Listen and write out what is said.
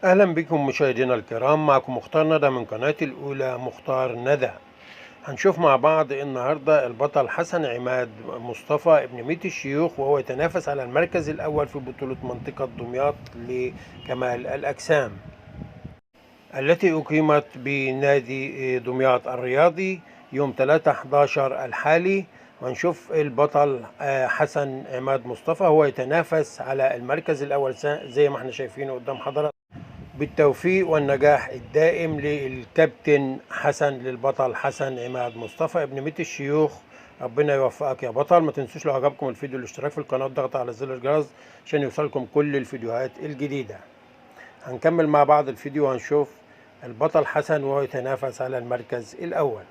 أهلا بكم مشاهدينا الكرام، معكم مختار ندى من قناة الأولى مختار ندى. هنشوف مع بعض النهاردة البطل حسن عماد مصطفى ابن ميت الشيوخ، وهو يتنافس على المركز الأول في بطولة منطقة دمياط لكمال الأجسام التي أقيمت بنادي دمياط الرياضي يوم 3/11 الحالي. ونشوف البطل حسن عماد مصطفى هو يتنافس على المركز الأول زي ما احنا شايفينه قدام حضرتك. بالتوفيق والنجاح الدائم للكابتن حسن، للبطل حسن عماد مصطفى ابن ميت الشيوخ. ربنا يوفقك يا بطل. ما تنسوش لو عجبكم الفيديو الاشتراك في القناة والضغط على زر الجرس عشان يوصلكم كل الفيديوهات الجديدة. هنكمل مع بعض الفيديو وهنشوف البطل حسن وهو يتنافس على المركز الأول.